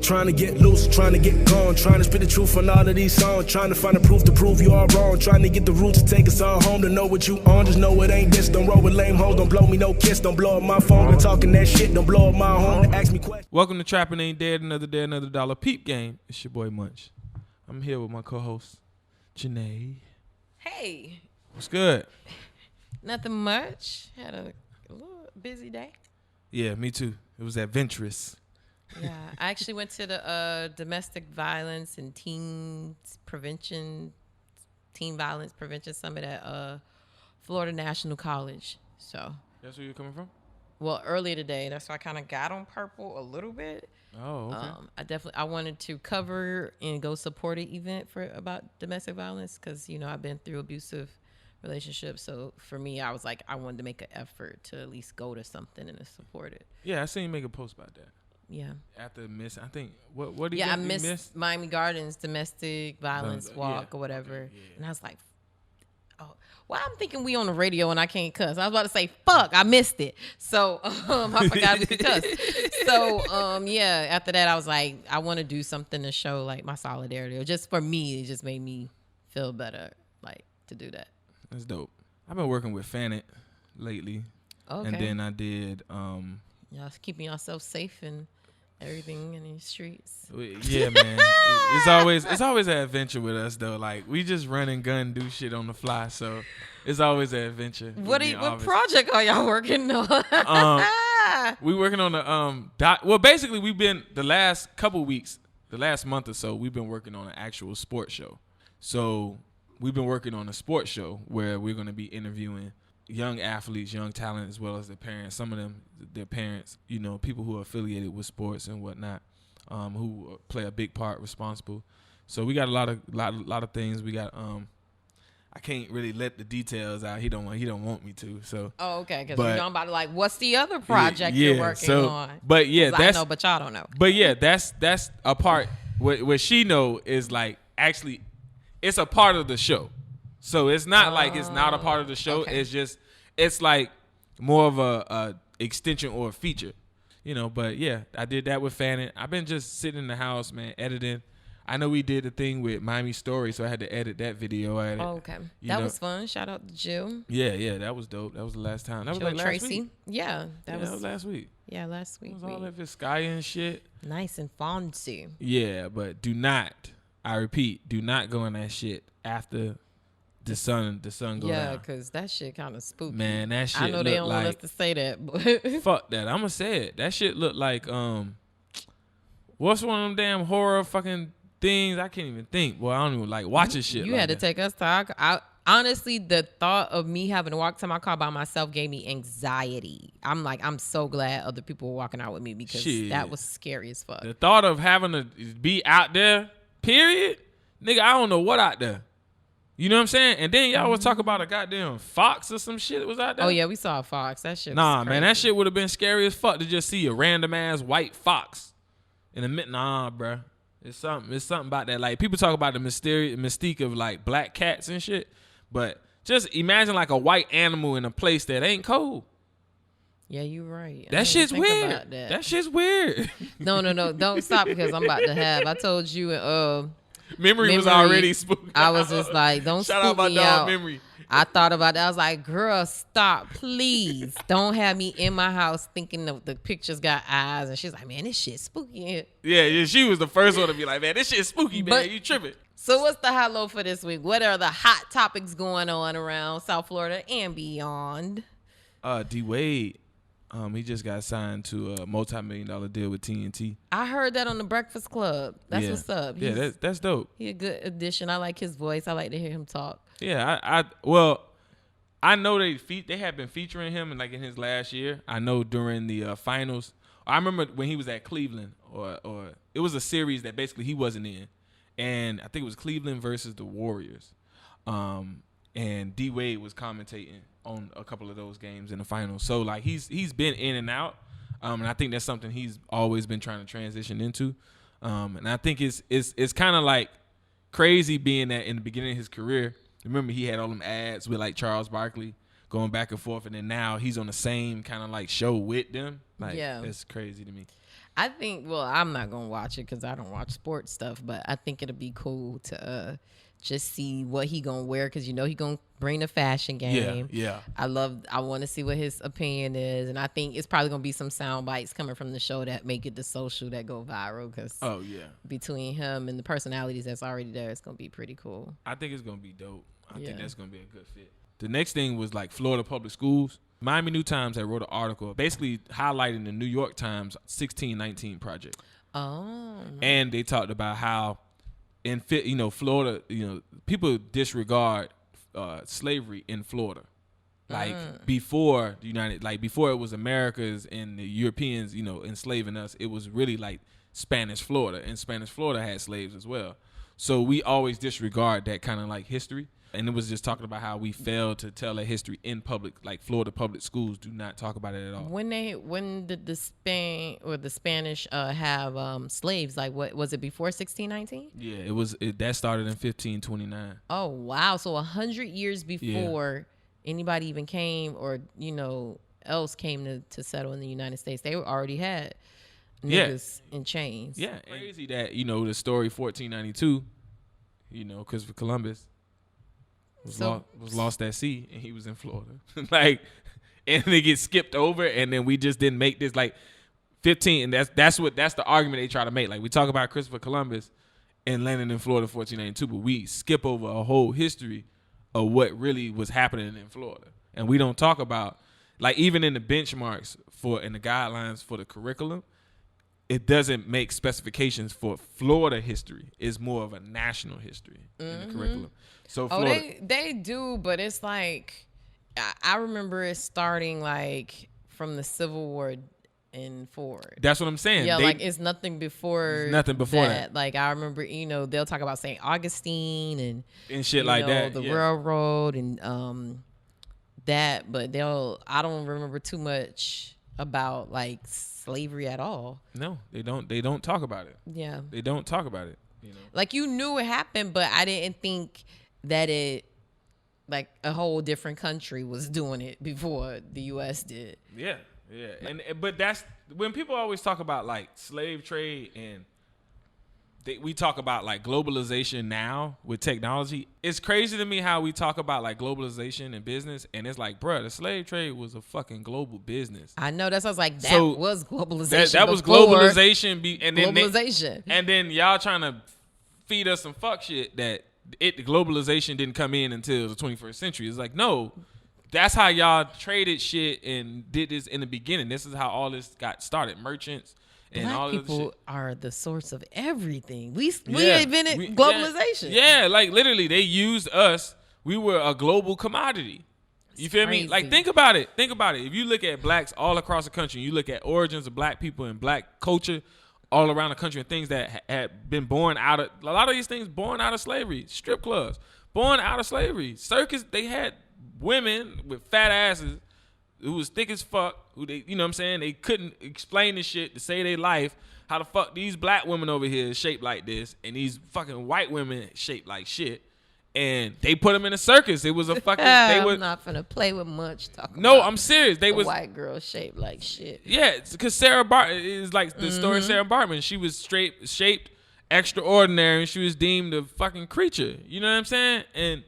Trying to get loose, trying to get gone, trying to spit the truth on all of these songs, trying to find the proof to prove you all wrong, trying to get the roots to take us all home, to know what you on, just know it ain't this. Don't roll with lame hoes, don't blow me no kiss, don't blow up my phone, and talking that shit, don't blow up my home, to ask me questions. Welcome to Trapping Ain't Dead, another day, another dollar peep game. It's your boy Munch. I'm here with my co-host, Janae. Hey. What's good? Nothing much. Had a little busy day. Yeah, me too. It was adventurous. Yeah, I actually went to the Domestic Violence and Teen Violence Prevention Summit at Florida National College. So that's where you're coming from? Well, earlier today. That's why I kind of got on purple a little bit. Oh, okay. I wanted to cover and go support an event about domestic violence because, you know, I've been through abusive relationships. So for me, I was like, I wanted to make an effort to at least go to something and to support it. Yeah, I seen you make a post about that. Yeah. After I think what did you I missed Miami Gardens domestic violence walk or whatever. Okay, yeah. And I was like, oh, well, I'm thinking we on the radio and I can't cuss. I was about to say, fuck, I missed it. So I forgot to cuss. So yeah, after that I was like, I want to do something to show like my solidarity, or just for me, it just made me feel better, like, to do that. That's dope. I've been working with Fanit lately. Okay. And then I did y'all keeping yourself safe and everything in these streets. Yeah, man. It's always an adventure with us though. Like, we just run and gun, do shit on the fly. So it's always an adventure. What project are y'all working on? We working on the well, basically we've been the last couple weeks, the last month or so, we've been working on an actual sports show. So we've been working on a sports show where we're going to be interviewing young athletes, young talent, as well as their parents. Some of them, their parents, you know, people who are affiliated with sports and whatnot, who play a big part, responsible. So we got a lot of things. We got I can't really let the details out. He don't want me to. So. Oh, okay. Because you know about like, what's the other project you're working on? But yeah, that's I know, but y'all don't know. But yeah, that's a part. What she know is like, actually, it's a part of the show. So it's not like it's not a part of the show. Okay. It's like more of a extension or a feature, you know. But yeah, I did that with Fannin. I've been just sitting in the house, man, editing. I know we did the thing with Miami Story, so I had to edit that video. Okay. That was fun. Shout out to Jill. Yeah, that was dope. That was the last time. That Jill was like last Tracy. week. Yeah, that was last week. Yeah, last week. It was all that Vizcaya and shit. Nice and fancy. Yeah, but I repeat, do not go in that shit after the sun go down. Yeah, because that shit kind of spooky. Man, that shit I know they don't want us to say that, but fuck that. I'm gonna say it. That shit look like what's one of them damn horror fucking things? I can't even think. Well, I don't even like watching shit. You had to take us to. Honestly, the thought of me having to walk to my car by myself gave me anxiety. I'm so glad other people were walking out with me because that was scary as fuck. The thought of having to be out there, period, nigga, I don't know what out there. You know what I'm saying? And then y'all was talking about a goddamn fox or some shit that was out there. Oh yeah, we saw a fox. That shit. Nah, man, that shit would have been scary as fuck to just see a random ass white fox in the mid. Nah, bruh. It's something about that. Like, people talk about the mystique of like black cats and shit, but just imagine like a white animal in a place that ain't cold. Yeah, you're right. That shit's weird. That shit's weird. No, don't stop because I'm about to have. I told you. Memory was already spooky. I was just like, don't shout out my me dog out. Memory. I thought about that. I was like, girl, stop, please. Don't have me in my house thinking the pictures got eyes. And she's like, man, this shit spooky. Yeah, she was the first one to be like, man, this shit spooky, man. But, you tripping. So what's the high low for this week? What are the hot topics going on around South Florida and beyond? D-Wade. He just got signed to a multi-million-dollar deal with TNT. I heard that on the Breakfast Club. That's what's up. That's dope. He a good addition. I like his voice. I like to hear him talk. Yeah, I know they have been featuring him in his last year. I know during the finals. I remember when he was at Cleveland, or it was a series that basically he wasn't in, and I think it was Cleveland versus the Warriors. And D-Wade was commentating on a couple of those games in the finals. So like he's been in and out, and I think that's something he's always been trying to transition into. And I think it's kind of like crazy being that in the beginning of his career, remember he had all them ads with like Charles Barkley going back and forth, and then now he's on the same kind of like show with them. Like, yeah, that's crazy to me. I think, well, I'm not going to watch it because I don't watch sports stuff, but I think it'll be cool to just see what he going to wear because, you know, he going to bring the fashion game. Yeah. I want to see what his opinion is. And I think it's probably going to be some sound bites coming from the show that make it the social that go viral because between him and the personalities that's already there, it's going to be pretty cool. I think it's going to be dope. I think that's going to be a good fit. The next thing was like Florida public schools. Miami New Times had wrote an article basically highlighting the New York Times 1619 project. Oh. And they talked about how in Florida, people disregard slavery in Florida. Like before before it was Americas and the Europeans, enslaving us, it was really like Spanish Florida, and Spanish Florida had slaves as well. So we always disregard that kind of like history. And it was just talking about how we failed to tell a history in public, like Florida public schools do not talk about it at all. When did the Spanish have slaves? Like, what was it before 1619? Yeah, that started in 1529. Oh wow! So 100 years before anybody even came, or else came to settle in the United States, they already had niggas in chains. Yeah, crazy that the story 1492, Christopher Columbus. Was lost at sea, and he was in Florida. And they get skipped over, and then we just didn't make this 15. And that's the argument they try to make. Like, we talk about Christopher Columbus and landing in Florida 1492, but we skip over a whole history of what really was happening in Florida, and we don't talk about even in the benchmarks and the guidelines for the curriculum. It doesn't make specifications for Florida history. It's more of a national history in the curriculum. So Florida, they do, but it's like I remember it starting from the Civil War and forward. That's what I'm saying. Yeah, it's nothing before. Nothing before that. Like I remember, they'll talk about St. Augustine and shit like that. The railroad and that, but I don't remember too much about slavery at all. No, they don't. They don't talk about it. Yeah, they don't talk about it. You knew it happened, but I didn't think that it a whole different country was doing it before the U.S. did. Yeah. But that's when people always talk about slave trade and we talk about globalization now with technology. It's crazy to me how we talk about globalization and business, and it's bruh, the slave trade was a fucking global business. I know, that's what I was that was globalization. That was globalization. Globalization. And then y'all trying to feed us some fuck shit that the globalization didn't come in until the 21st century. It's no, that's how y'all traded shit and did this in the beginning. This is how all this got started. Merchants. And Black all people shit are the source of everything. We invented globalization. Yeah, literally, they used us. We were a global commodity. You feel me? Think about it. If you look at blacks all across the country, you look at origins of black people and black culture all around the country, and things that had been born out of a lot of these things born out of slavery. Strip clubs born out of slavery. Circus. They had women with fat asses who was thick as fuck, who they, you know what I'm saying? They couldn't explain this shit to save their life. How the fuck these black women over here is shaped like this, and these fucking white women shaped like shit, and they put them in a circus. It was a fucking. I'm not finna play with much. I'm serious. They was white girl shaped like shit. Yeah, because Sarah Bartman is the story of Sarah Bartman. She was shaped extraordinary, and she was deemed a fucking creature. You know what I'm saying? And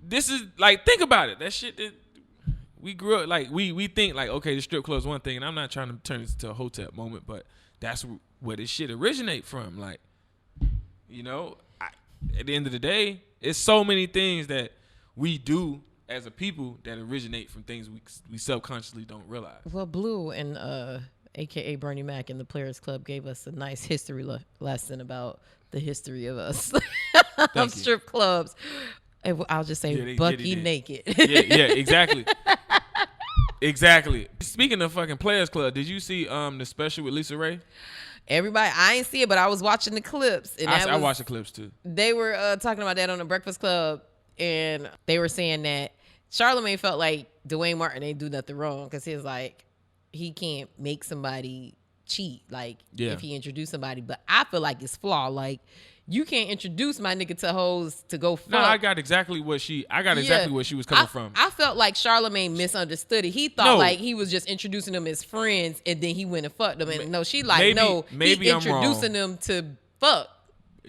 this is think about it. That shit that. We grew up we think okay, the strip club is one thing, and I'm not trying to turn this into a hotel moment, but that's where this shit originate from. At the end of the day, it's so many things that we do as a people that originate from things we subconsciously don't realize. Well, Blue and AKA Bernie Mac and the Players Club gave us a nice history lesson about the history of us of strip clubs. I'll just say Bucky naked. Yeah, exactly. Exactly. Speaking of fucking Players Club, did you see the special with Lisa Ray? Everybody, I ain't see it, but I was watching the clips. And I watched the clips too. They were talking about that on the Breakfast Club, and they were saying that Charlamagne felt like Dwayne Martin ain't do nothing wrong because he was he can't make somebody cheat if he introduced somebody. But I feel like it's flawed. You can't introduce my nigga to hoes to go fuck. No, I got exactly where she was coming from. I felt like Charlamagne misunderstood it. He thought like he was just introducing them as friends, and then he went and fucked them. And no, she like maybe he I'm introducing them to fuck.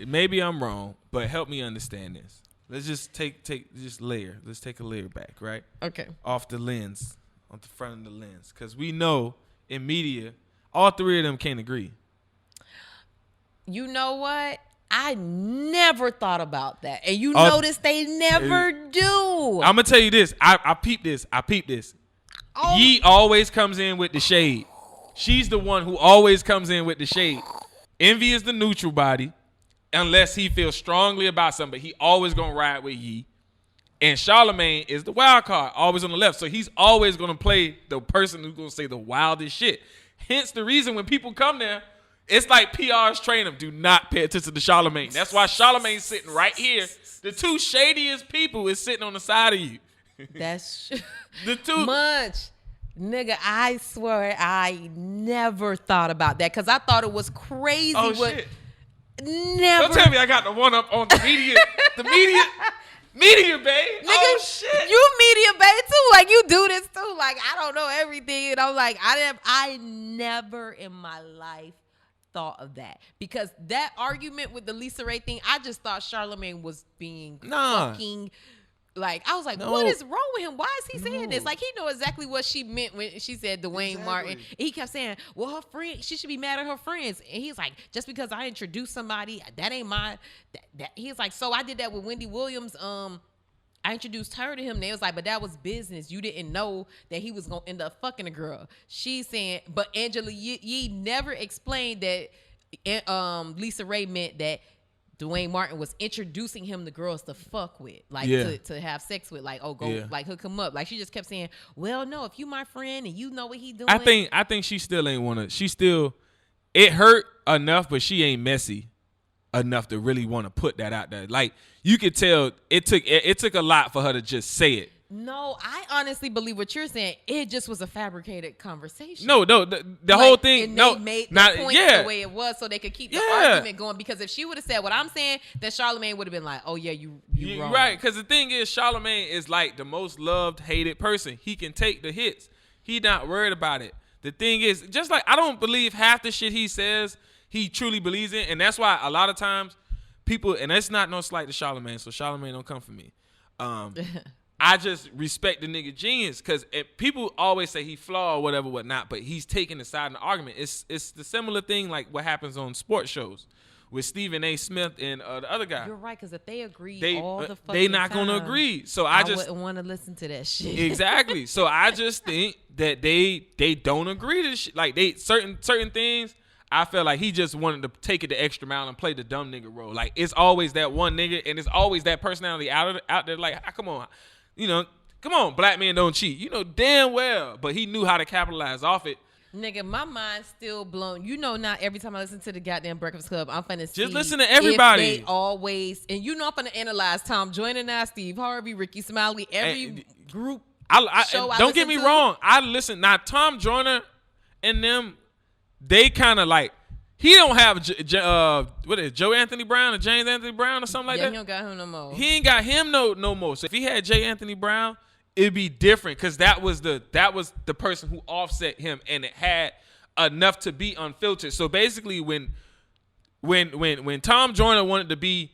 Maybe I'm wrong, but help me understand this. Let's just layer. Let's take a layer back, right? Okay. Off the lens, on the front of the lens, because we know in media, all three of them can't agree. You know what? I never thought about that, and you notice they never do. I'm gonna tell you this. I peeped this. Oh. Yee always comes in with the shade. She's the one who always comes in with the shade. Envy is the neutral body. Unless he feels strongly about something, but he always gonna ride with Yee. And Charlamagne is the wild card, always on the left. So he's always gonna play the person who's gonna say the wildest shit. Hence the reason when people come there, it's like PRs train them. Do not pay attention to Charlamagne. That's why Charlamagne's sitting right here. The two shadiest people is sitting on the side of you. That's the two much. Nigga, I swear I never thought about that because I thought it was crazy. Oh, shit. Never. Don't tell me I got the one up on the media. Media babe. Nigga, oh shit. You media babe too. Like you do this too. Like I don't know everything. And I'm like, I never in my life thought of that. Because that argument with the Lisa Ray thing, I just thought Charlamagne was being fucking like, I was like, what is wrong with him? Why is he saying this? Like, he know exactly what she meant when she said Dwayne Martin. And he kept saying, well, her friend, she should be mad at her friends. And he's like, just because I introduced somebody, that ain't my, he's like, so I did that with Wendy Williams. I introduced her to him. And they was like, but that was business. You didn't know that he was going to end up fucking a girl. She's saying, but Angela Yee never explained that Lisa Ray meant that Dwayne Martin was introducing him to girls to fuck with, like to have sex with, like like hook him up. Like she just kept saying, "Well, no, if you my friend and you know what he doing." I think she still ain't wanna. She still, it hurt enough, but she ain't messy enough to really want to put that out there. Like you could tell, it took a lot for her to just say it. No, I honestly believe what you're saying. It just was a fabricated conversation. No, the whole thing. And no, they made not the point the way it was, so they could keep the argument going. Because if she would have said what I'm saying, then Charlamagne would have been like, "Oh yeah, you wrong." Right? Because the thing is, Charlamagne is like the most loved, hated person. He can take the hits. He not worried about it. The thing is, just like I don't believe half the shit he says he truly believes in, and that's why a lot of times people, and that's not no slight to Charlamagne, so Charlamagne don't come for me. I just respect the nigga genius because people always say he flawed or whatnot, but he's taking the side in the argument. It's the similar thing like what happens on sports shows with Stephen A. Smith and the other guy. You're right, because if they agree all the fucking they not time, gonna agree. So I wouldn't want to listen to that shit. Exactly. So I just think that they don't agree to shit. Like they certain things. I felt like he just wanted to take it the extra mile and play the dumb nigga role. Like it's always that one nigga, and it's always that personality out there. Like come on. You know, come on, black men don't cheat. You know damn well, but he knew how to capitalize off it. Nigga, my mind's still blown. You know, not every time I listen to the goddamn Breakfast Club, I'm finna see. Just listen to everybody. If they always, and you know, I'm finna analyze Tom Joyner now, Steve Harvey, Ricky Smiley, every group. Don't get me wrong. I listen. Now, Tom Joyner and them, they kind of like. He don't have what is it, Joe Anthony Brown or James Anthony Brown or something like that. He don't got him no more. He ain't got him no more. So if he had J. Anthony Brown, it'd be different because that was the person who offset him, and it had enough to be unfiltered. So basically, when Tom Joyner wanted to be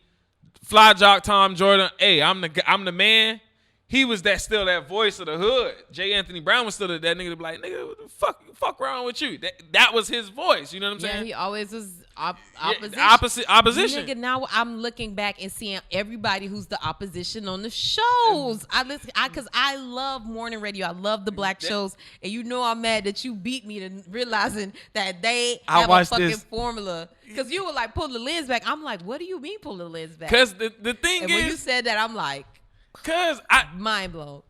fly jock Tom Joyner, hey, I'm the man. He was still that voice of the hood. J. Anthony Brown was still that nigga to be like, nigga, what the fuck wrong with you? That was his voice. You know what I'm saying? Yeah, he always was opposition. Opposition. Nigga, now I'm looking back and seeing everybody who's the opposition on the shows. Because I love morning radio. I love the black shows. And you know I'm mad that you beat me to realizing that they have a fucking formula. Because you were like, pull the lens back. I'm like, what do you mean pull the lens back? Because the thing when you said that, I'm like, mind blown.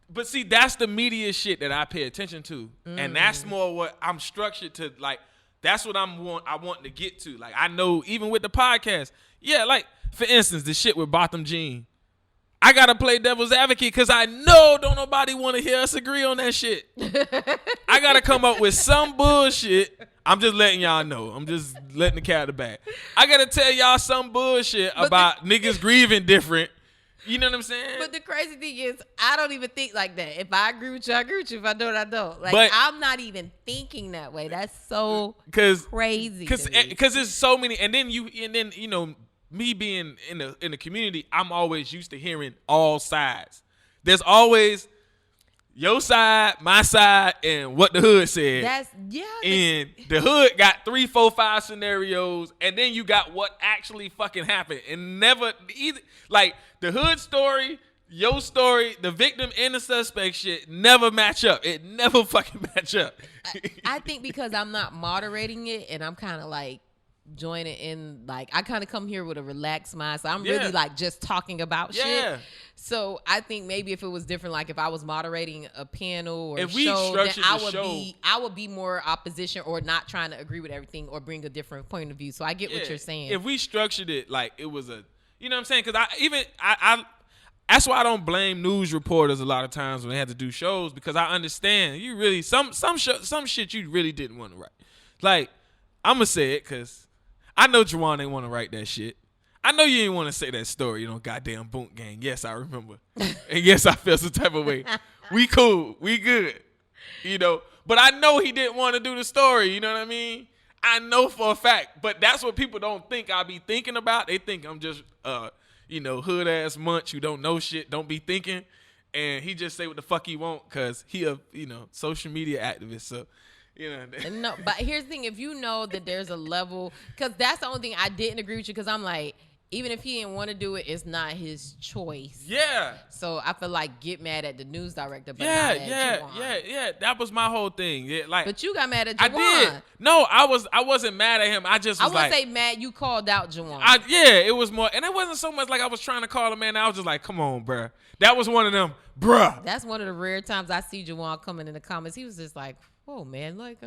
But see, that's the media shit that I pay attention to, and that's more what I'm structured to. Like, that's what I want to get to. Like, I know even with the podcast, yeah. Like for instance, the shit with Botham Jean, I gotta play devil's advocate because I know don't nobody want to hear us agree on that shit. I gotta come up with some bullshit. I'm just letting y'all know. I'm just letting the cat out the bag. I gotta tell y'all some bullshit about niggas grieving different. You know what I'm saying? But the crazy thing is, I don't even think like that. If I agree with you, I agree with you. If I don't, I don't. Like, but, I'm not even thinking that way. That's so crazy. Because there's so many, and then you know, me being in the community, I'm always used to hearing all sides. There's always your side, my side, and what the hood said. And the hood got 3, 4, 5 scenarios, and then you got what actually fucking happened. And never either like the hood story, your story, the victim and the suspect shit never match up. It never fucking match up. I think because I'm not moderating it and I'm kind of like joining in, like I kind of come here with a relaxed mind, so I'm really like just talking about shit. So I think maybe if it was different, like if I was moderating a panel or if a show, then I would be more opposition or not trying to agree with everything or bring a different point of view. So I get what you're saying. If we structured it like it was a, you know what I'm saying? Because I that's why I don't blame news reporters a lot of times when they have to do shows, because I understand you really some shit you really didn't want to write. Like I'm gonna say it because I know Juwan ain't want to write that shit. I know you ain't want to say that story, you know, goddamn Boonk Gang. Yes, I remember. And yes, I feel some type of way. We cool. We good. You know, but I know he didn't want to do the story. You know what I mean? I know for a fact. But that's what people don't think I be thinking about. They think I'm just, you know, hood-ass munch who don't know shit, don't be thinking. And he just say what the fuck he want because he a, you know, social media activist. So, you know. No, but here's the thing. If you know that there's a level, because that's the only thing I didn't agree with you, because I'm like, even if he didn't want to do it, it's not his choice. Yeah. So I feel like get mad at the news director, but yeah, not at Juwan. Yeah. That was my whole thing. Yeah, like. But you got mad at Juwan. I did. No, I wasn't mad at him. I just was wouldn't say mad. You called out Juwan. It was more, and it wasn't so much like I was trying to call him man. I was just like, come on, bruh. That was one of them, bruh. That's one of the rare times I see Juwan coming in the comments. He was just like, oh man, like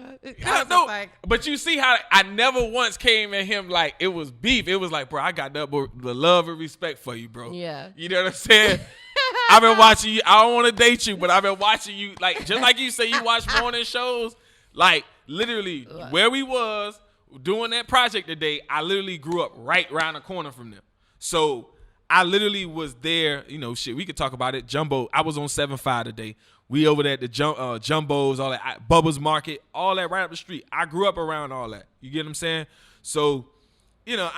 but you see how I never once came at him like it was beef. It was like, bro, I got the love and respect for you, bro. Yeah. You know what I'm saying? I've been watching you. I don't want to date you, but I've been watching you. Like, just like you say, you watch morning shows. Like, literally, where we was doing that project today, I literally grew up right around the corner from them. So I literally was there. You know, shit, we could talk about it. Jumbo, I was on 7-5 today. We over there at the Jumbos, all that, Bubba's Market, all that right up the street. I grew up around all that. You get what I'm saying? So, you know,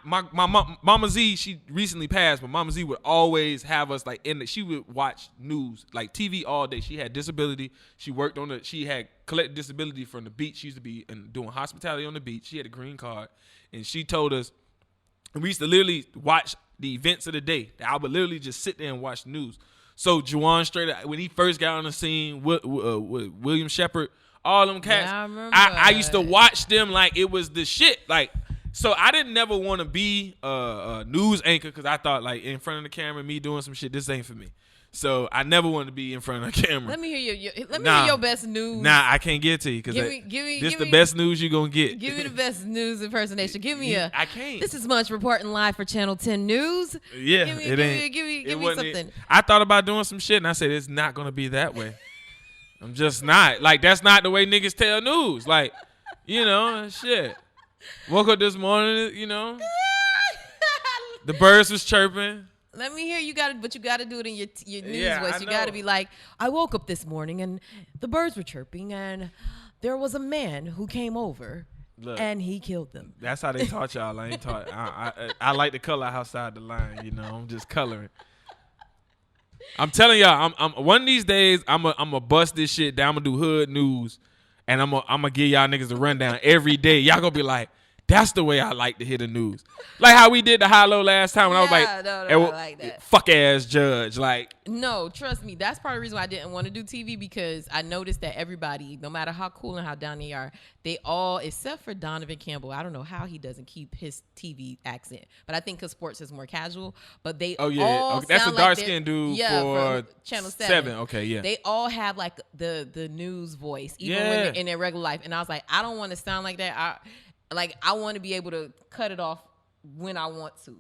my Mama Z, she recently passed, but Mama Z would always have us like she would watch news, like TV all day. She had disability. She worked she had collected disability from the beach. She used to be doing hospitality on the beach. She had a green card, and she told us, and we used to literally watch the events of the day. I would literally just sit there and watch the news. So Juwan straight up, when he first got on the scene with William Shepard, all them cats, I used to watch them like it was the shit. Like, so I didn't never want to be a news anchor because I thought like in front of the camera, me doing some shit, this ain't for me. So I never wanted to be in front of the camera. Let me hear your best news. Nah, I can't get it to you because this the best news you're gonna get. Give me the best news impersonation. Give me I can't. This is Munch reporting live for Channel 10 News. Yeah, give me something. I thought about doing some shit and I said it's not gonna be that way. I'm just not. Like, that's not the way niggas tell news. Like, you know, shit. Woke up this morning, you know, the birds was chirping. Let me hear you but you got to do it in your news voice. You got to be like, I woke up this morning and the birds were chirping and there was a man who came over. Look, and he killed them. That's how they taught y'all. I ain't taught. I like to color outside the line. You know, I'm just coloring. I'm telling y'all, I'm one of these days I'm a bust this shit down. I'm gonna do hood news, and I'm gonna give y'all niggas the rundown every day. Y'all gonna be like, that's the way I like to hear the news. Like how we did the high-low last time when I was like, no, I like that. Fuck ass judge. Like, no, trust me. That's part of the reason why I didn't want to do TV, because I noticed that everybody, no matter how cool and how down they are, they all, except for Donovan Campbell, I don't know how he doesn't keep his TV accent, but I think because sports is more casual, but they all that's a sound dark-skinned dude for Channel 7. Okay, yeah. They all have like the news voice, even when they're in their regular life. And I was like, I don't want to sound like that. I want to be able to cut it off when I want to.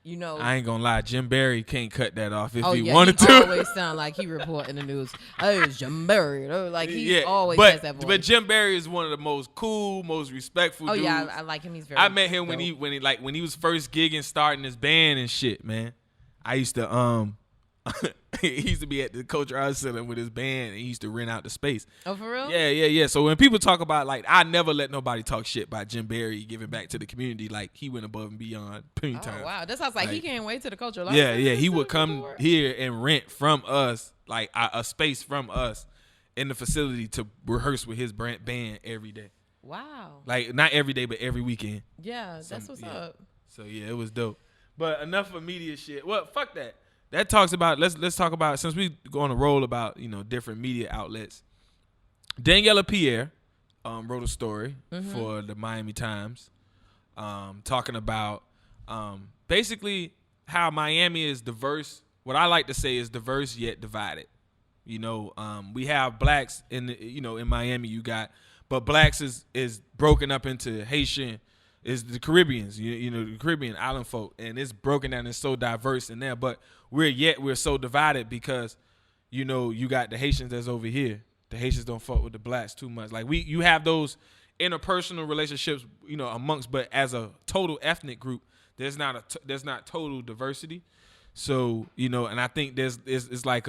You know, I ain't gonna lie, Jim Barry can't cut that off if he yeah, wanted he to. always sound like he reporting the news. Oh, it's Jim Barry. Like he always but, has that voice. But Jim Barry is one of the most cool, most respectful dudes. Yeah, I like him. He's very. I met him dope. when he was first gigging, starting his band and shit, man. I used to he used to be at the Culture Arts Center with his band, and he used to rent out the space. Oh, for real? Yeah. So when people talk about, like, I never let nobody talk shit about Jim Barry giving back to the community. Like, he went above and beyond plenty times. Oh, wow. That sounds like he can't wait to the Culture Arts Yeah. Center He would to come record. here and rent from us, like a space from us in the facility to rehearse with his band every day. Wow. Like, not every day, but every weekend. Yeah, that's what's up. So yeah, it was dope. But enough of media shit. Well, fuck that. That talks about let's talk about, since we go on a roll about, different media outlets. Daniela Pierre wrote a story for the Miami Times talking about basically how Miami is diverse. What I like to say is diverse yet divided. We have blacks in Miami, but blacks is broken up into Haitian, is the Caribbeans, the Caribbean island folk, and it's broken down. It's so diverse in there, but we're so divided because, you got the Haitians that's over here. The Haitians don't fuck with the blacks too much. Like you have those interpersonal relationships, amongst, but as a total ethnic group, there's not total diversity. So, and I think it's like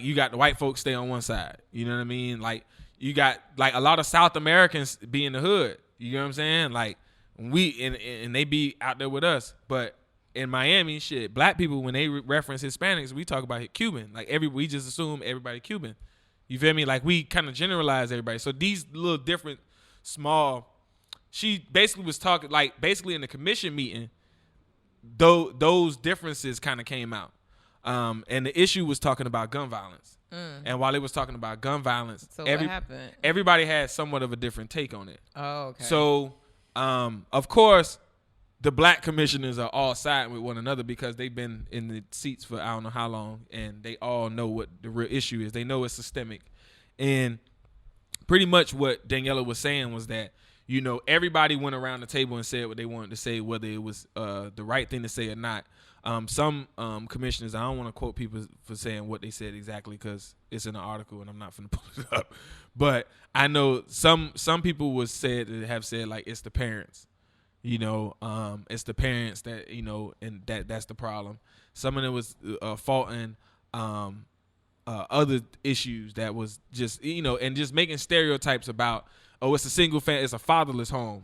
you got the white folks stay on one side. You know what I mean? Like you got like a lot of South Americans be in the hood. You know what I'm saying? Like and they be out there with us. But in Miami, shit, black people, when they reference Hispanics, we talk about Cuban. Like we just assume everybody Cuban. You feel me? Like we kind of generalize everybody. So these little different small, she basically was talking, like basically in the commission meeting, those differences kind of came out. And the issue was talking about gun violence. And while it was talking about gun violence, So what happened? Everybody had somewhat of a different take on it. Oh, okay. So, of course, the black commissioners are all siding with one another because they've been in the seats for I don't know how long, and they all know what the real issue is. They know it's systemic. And pretty much what Daniela was saying was that, everybody went around the table and said what they wanted to say, whether it was the right thing to say or not. Some commissioners, I don't want to quote people for saying what they said exactly because it's in an article and I'm not finna pull it up. But I know some people have said like it's the parents, it's the parents that and that's the problem. Some of it was faulting other issues that was just and just making stereotypes about. Oh, it's a single family, it's a fatherless home,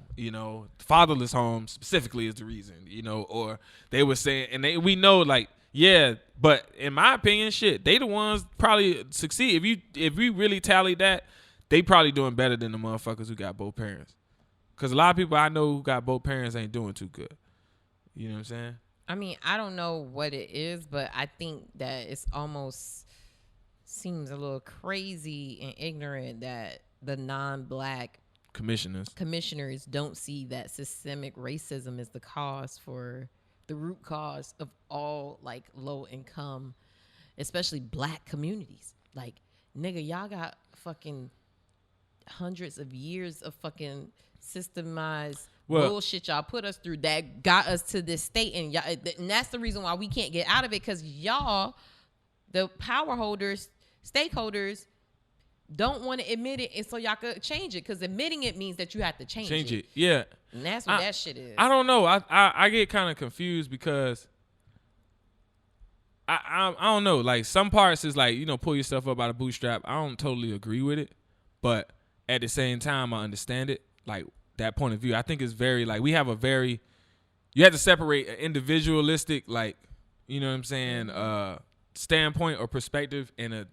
fatherless home specifically is the reason, or they were saying, and we know like, yeah, but in my opinion, shit, they the ones probably succeed. If we really tally that, they probably doing better than the motherfuckers who got both parents. Cause a lot of people I know who got both parents ain't doing too good. You know what I'm saying? I mean, I don't know what it is, but I think that it's almost seems a little crazy and ignorant that the non-black commissioners don't see that systemic racism is the root cause of all like low income, especially black communities. Like, nigga, y'all got fucking hundreds of years of fucking systemized bullshit y'all put us through that got us to this state, and that's the reason why we can't get out of it, because y'all, the power holders, stakeholders, don't want to admit it, and so y'all could change it, because admitting it means that you have to change it. Yeah, and that's what that shit is. I don't know. I get kind of confused because I don't know. Like some parts is like pull yourself up by the bootstrap. I don't totally agree with it, but at the same time I understand it. Like that point of view, I think it's very like you have to separate an individualistic like what I'm saying standpoint or perspective and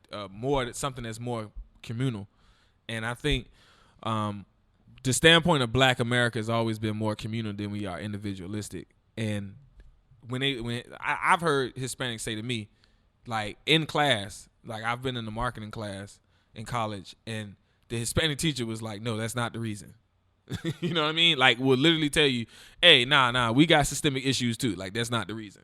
something that's more communal. And I think the standpoint of Black America has always been more communal than we are individualistic. And I've heard Hispanics say to me, like in class, like I've been in the marketing class in college, and the Hispanic teacher was like, no, that's not the reason. You know what I mean? Like will literally tell you, hey, nah, we got systemic issues too. Like that's not the reason.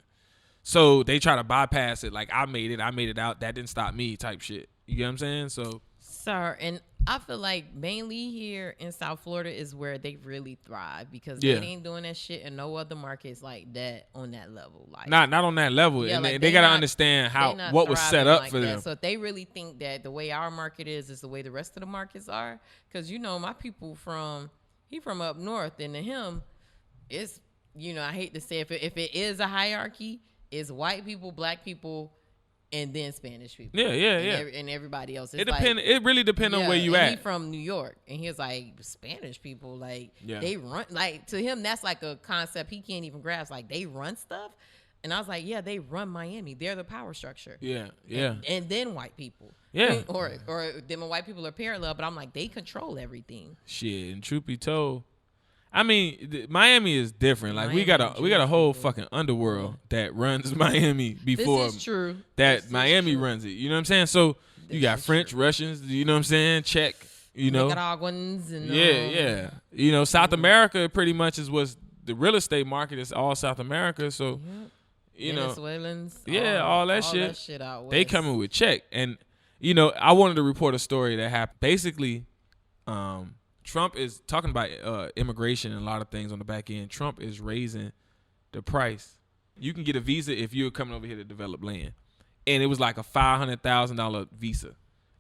So they try to bypass it. Like I made it out. That didn't stop me type shit. You get what I'm saying? So are, and I feel like mainly here in South Florida is where they really thrive because Yeah. they ain't doing that shit in no other markets like that on that level. Like Not on that level. Yeah, And like they got to not- understand they how not what was set thriving up like for that. them. So if they really think that the way our market is the way the rest of the markets are, because my people from up north, and to him, it's I hate to say if it is a hierarchy, it's white people, black people, and then Spanish people. Yeah. And everybody else. It's It really depends on where you and at. He from New York, and he was like Spanish people, like Yeah. they run. Like to him, that's like a concept he can't even grasp. Like they run stuff, and I was like, yeah, they run Miami. They're the power structure. Yeah. And then white people. Yeah. Or them and white people are parallel, but I'm like they control everything. Shit, and truth be told, I mean, Miami is different. Like we got Miami a whole people. fucking underworld that runs Miami before This is true. that This Miami is true. runs it. You know what I'm saying? So you This got is French, true. Russians. You know what I'm saying? Czech. Nicaraguans and Yeah. South America pretty much is what's the real estate market is all South America. So Venezuelans. Yeah, all that shit. out they west. coming with check. And I wanted to report a story that happened. Basically, Trump is talking about immigration and a lot of things on the back end. Trump is raising the price. You can get a visa if you're coming over here to develop land, and it was like a $500,000 visa,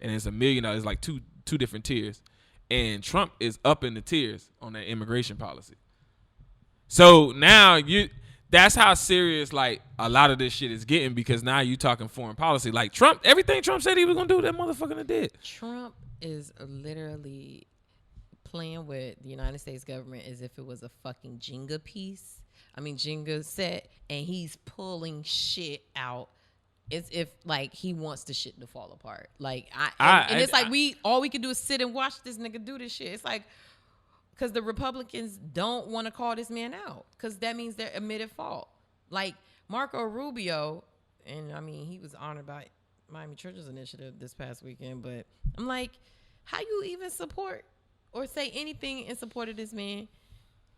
and it's $1 million. It's like two different tiers, and Trump is upping the tiers on that immigration policy. So now that's how serious like a lot of this shit is getting, because now you talking foreign policy. Like Trump, everything Trump said he was gonna do, that motherfucker did. Trump is literally playing with the United States government as if it was a fucking Jenga set, and he's pulling shit out as if like he wants the shit to fall apart. Like it's like all we can do is sit and watch this nigga do this shit. It's like because the Republicans don't want to call this man out because that means they're admitted fault. Like Marco Rubio, and I mean he was honored by Miami Churches Initiative this past weekend, but I'm like, how you even support or say anything in support of this man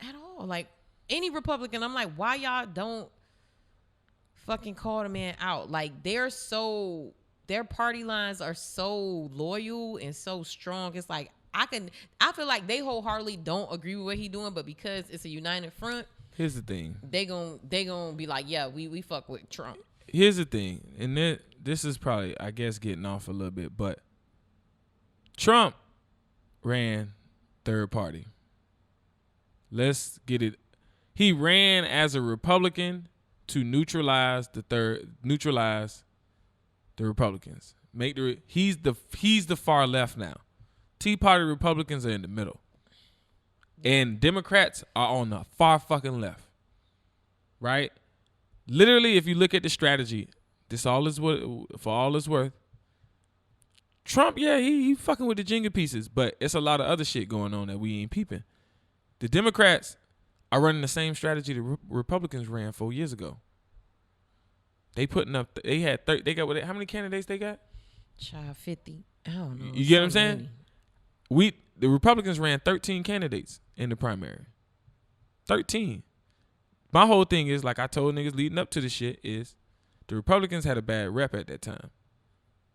at all? Like any Republican, I'm like, why y'all don't fucking call the man out? Like their party lines are so loyal and so strong. It's like I feel like they wholeheartedly don't agree with what he doing, but because it's a united front, Here's the thing. they gonna be like, yeah, we fuck with Trump. Here's the thing, and this is probably, I guess, getting off a little bit, but Trump ran third party. Let's get it. He ran as a Republican to neutralize the Republicans. He's the far left now. Tea Party Republicans are in the middle, and Democrats are on the far fucking left. Right? Literally, if you look at the strategy, for all it's worth, Trump, yeah, he fucking with the Jenga pieces, but it's a lot of other shit going on that we ain't peeping. The Democrats are running the same strategy the Republicans ran 4 years ago. They putting up. They had 30. They got how many candidates they got? Child 50. I don't know. You get what I'm So saying? many. The Republicans ran 13 candidates in the primary. 13. My whole thing is, like I told niggas leading up to the shit, is the Republicans had a bad rep at that time.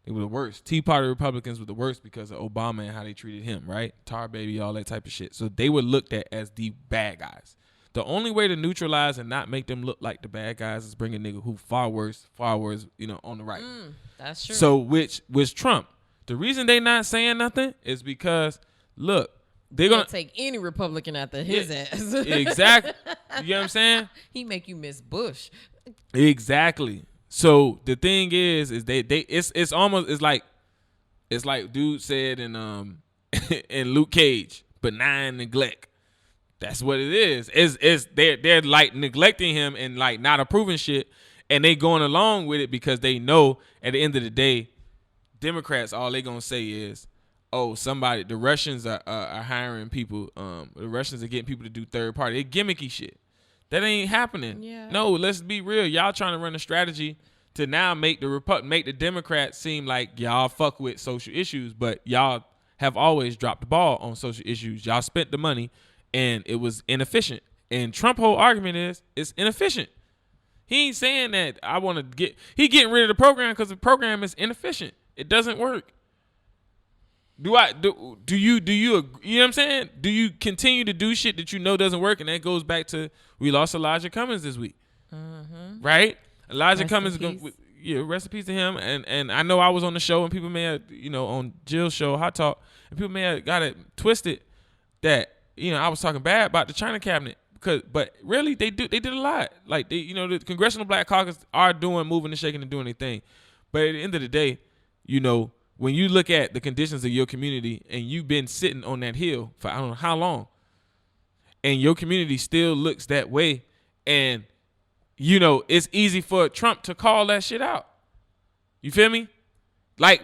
They were the worst. Tea Party Republicans were the worst because of Obama and how they treated him, right? Tar baby, all that type of shit. So they were looked at as the bad guys. The only way to neutralize and not make them look like the bad guys is bring a nigga who far worse, on the right. That's true. So which was Trump. The reason they not saying nothing is because, look, they're gonna gonna take any Republican after his ass. exactly. You know what I'm saying? He make you miss Bush. Exactly. So the thing is it's almost it's like dude said in in Luke Cage, benign neglect. That's what it is. It's they're like neglecting him and like not approving shit, and they going along with it because they know at the end of the day, Democrats, all they gonna say is, oh, the Russians are hiring people. The Russians are getting people to do third party. They gimmicky shit. That ain't happening. Yeah. No, let's be real. Y'all trying to run a strategy to now make the Democrats seem like y'all fuck with social issues, but y'all have always dropped the ball on social issues. Y'all spent the money and it was inefficient. And Trump's whole argument is it's inefficient. He ain't saying that he getting rid of the program because the program is inefficient. It doesn't work. Do you you know what I'm saying? Do you continue to do shit that you know doesn't work? And that goes back to we lost Elijah Cummings this week, right? Elijah Cummings, rest in peace to him. And I know I was on the show and people may have, on Jill's show, Hot Talk, and people may have got it twisted that I was talking bad about the China cabinet but really they did a lot. Like the Congressional Black Caucus are moving and shaking and doing their thing. But at the end of the day, when you look at the conditions of your community and you've been sitting on that hill for I don't know how long, and your community still looks that way, and it's easy for Trump to call that shit out. You feel me? I